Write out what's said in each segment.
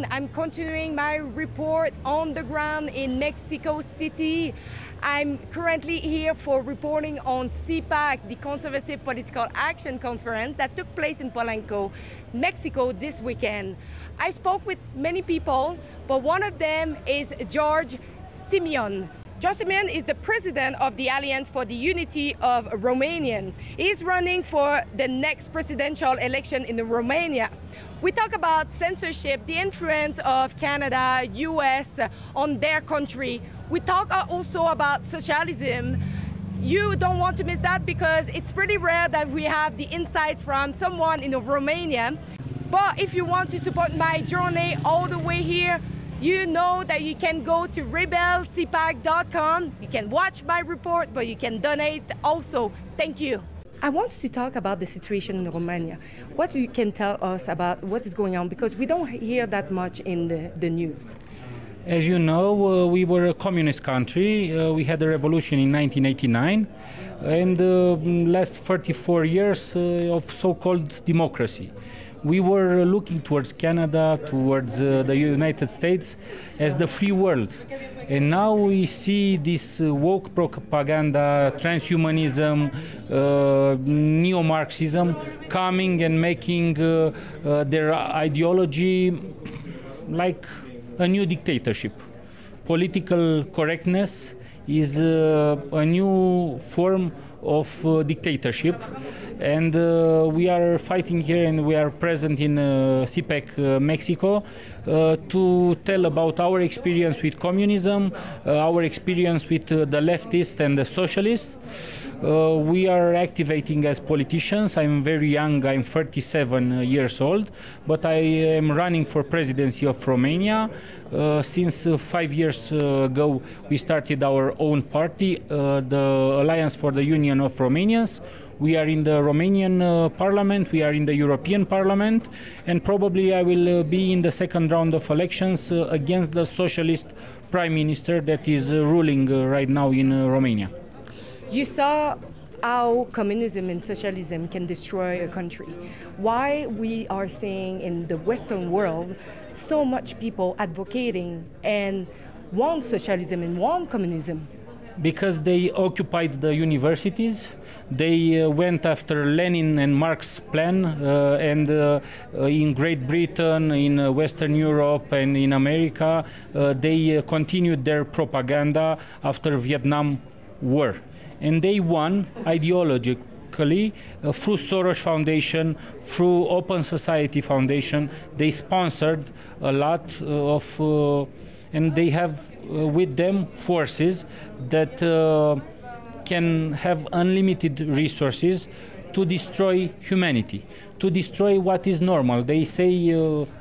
everyone. I'm continuing my report on the ground in Mexico City. I'm currently here for reporting on CPAC, the Conservative Political Action Conference that took place in Polanco, Mexico this weekend. I spoke with many people, but one of them is George Simeon. George Simeon is the president of the Alliance for the Unity of Romanian. He's running for the next presidential election in Romania. We talk about censorship, the influence of Canada, US on their country. We talk also about socialism. You don't want to miss that because it's pretty rare that we have the insight from someone in Romania. But if you want to support my journey all the way here, you know that you can go to rebelcpac.com. You can watch my report, but you can donate also. Thank you. I want to talk about the situation in Romania. What you can tell us about what is going on, because we don't hear that much in the news. As you know, we were a communist country. We had a revolution in 1989 and last 34 years of so-called democracy. We were looking towards Canada, towards the United States as the free world. And now we see this woke propaganda, transhumanism, neo-Marxism coming and making their ideology like a new dictatorship. Political correctness is a new form of dictatorship, and we are fighting here and we are present in CPAC Mexico to tell about our experience with communism, our experience with the leftists and the socialists. We are activating as politicians. I'm very young, I'm 37 years old, but I am running for presidency of Romania. Since 5 years ago, we started our own party, the Alliance for the Union of Romanians. We are in the Romanian Parliament, we are in the European Parliament, and probably I will be in the second round of elections against the socialist prime minister that is ruling right now in Romania. You saw how communism and socialism can destroy a country. Why we are seeing in the Western world so much people advocating and want socialism and want communism? Because they occupied the universities, they went after Lenin and Marx's plan, and in Great Britain, in Western Europe and in America, they continued their propaganda after Vietnam War. And they won ideologically through Soros Foundation, through Open Society Foundation. They sponsored a lot of and they have with them forces that can have unlimited resources to destroy humanity, to destroy what is normal. They say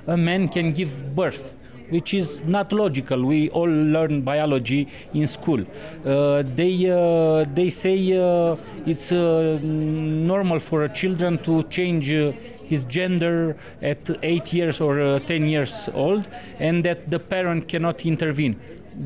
a man can give birth, which is not logical. We all learn biology in school. They say it's normal for a children to change his gender at 8 years or 10 years old, and that the parent cannot intervene.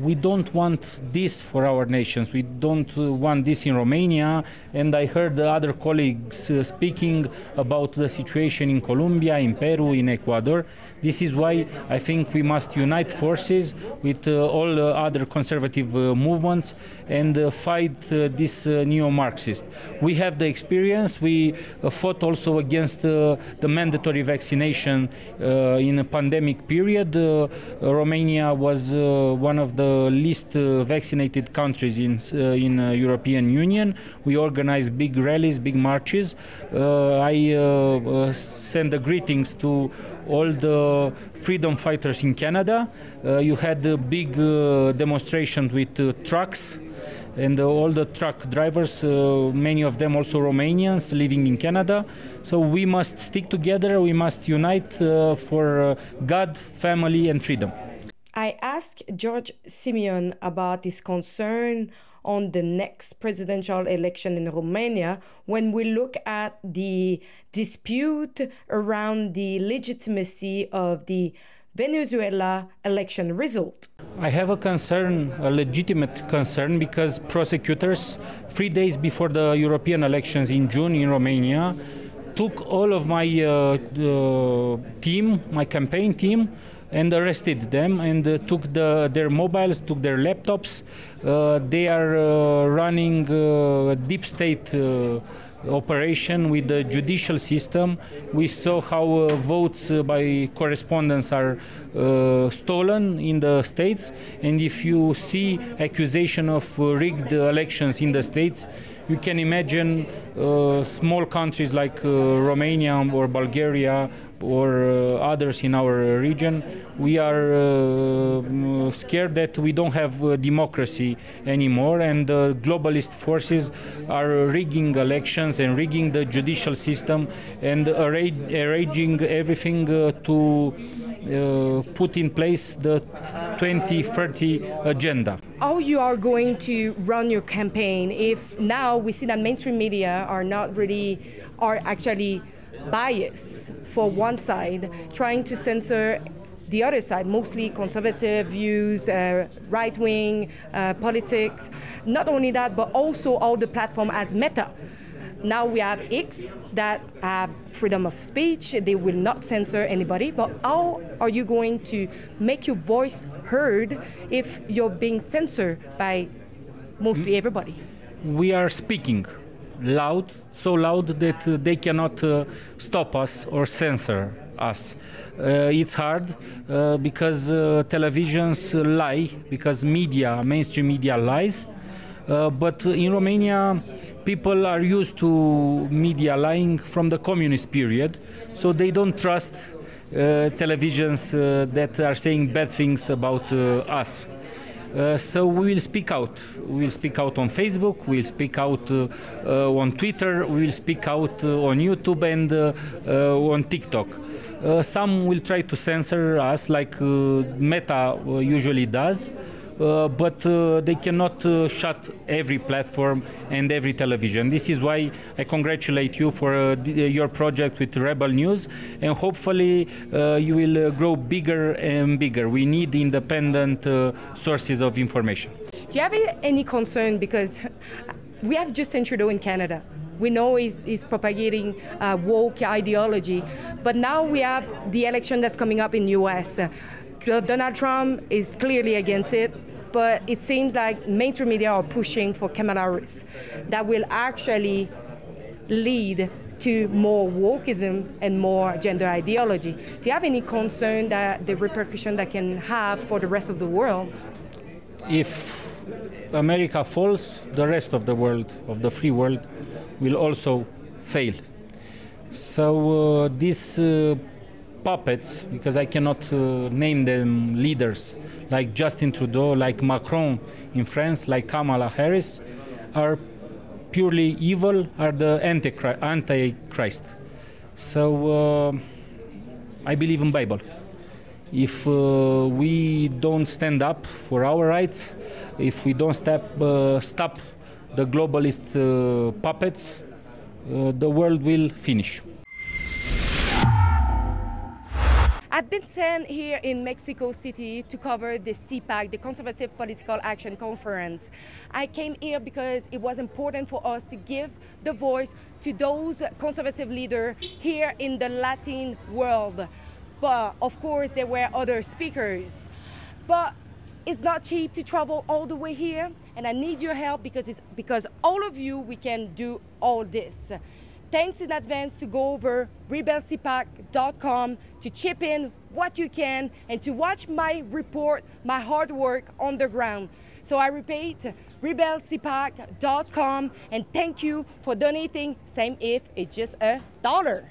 We don't want this for our nations. We don't want this in Romania. And I heard the other colleagues speaking about the situation in Colombia, in Peru, in Ecuador. This is why I think we must unite forces with all other conservative movements and fight this neo-Marxist. We have the experience. We fought also against the mandatory vaccination in a pandemic period. Romania was one of the least vaccinated countries in European Union. We organized big rallies, big marches. I send the greetings to all the freedom fighters in Canada. You had a big demonstration with trucks, and all the truck drivers, many of them also Romanians living in Canada. So we must stick together, we must unite for God, family and freedom. I asked George Simeon about his concern on the next presidential election in Romania when we look at the dispute around the legitimacy of the Venezuela election result. I have a concern, a legitimate concern, because prosecutors, 3 days before the European elections in June in Romania, took all of my team, my campaign team, and arrested them and took their mobiles, took their laptops. They are running deep state operation with the judicial system. We saw how votes by correspondence are stolen in the states, and if you see accusation of rigged elections in the states, you can imagine small countries like Romania or Bulgaria or others in our region. We are scared that we don't have democracy anymore, and the globalist forces are rigging elections and rigging the judicial system and arranging everything to put in place the 2030 agenda. How you are going to run your campaign if now we see that mainstream media are actually biased for one side, trying to censor the other side, mostly conservative views, right-wing politics. Not only that, but also all the platform as Meta. Now we have X that have freedom of speech. They will not censor anybody. But how are you going to make your voice heard if you're being censored by mostly everybody? We are speaking loud, so loud that they cannot stop us or censor us. It's hard because televisions lie, because mainstream media lies. But in Romania, people are used to media lying from the communist period, so they don't trust televisions that are saying bad things about us. So we will speak out. We will speak out on Facebook, we will speak out on Twitter, we will speak out on YouTube and on TikTok. Some will try to censor us like Meta usually does. But they cannot shut every platform and every television. This is why I congratulate you for your project with Rebel News, and hopefully you will grow bigger and bigger. We need independent sources of information. Do you have any concern, because we have Justin Trudeau in Canada? We know he's propagating woke ideology, but now we have the election that's coming up in the US. Donald Trump is clearly against it, but it seems like mainstream media are pushing for Kamala Harris. That will actually lead to more wokeism and more gender ideology. Do you have any concern that the repercussion that can have for the rest of the world? If America falls, the rest of the world, of the free world, will also fail. So these puppets, because I cannot name them leaders, like Justin Trudeau, like Macron in France, like Kamala Harris, are purely evil, are the antichrist. So I believe in Bible. If we don't stand up for our rights, if we don't stop the globalist puppets, the world will finish. I've been sent here in Mexico City to cover the CPAC, the Conservative Political Action Conference. I came here because it was important for us to give the voice to those conservative leaders here in the Latin world. But of course, there were other speakers. But it's not cheap to travel all the way here, and I need your help because all of you, we can do all this. Thanks in advance to go over rebelcpac.com to chip in what you can and to watch my report, my hard work on the ground. So I repeat, rebelcpac.com, and thank you for donating, same if it's just $1.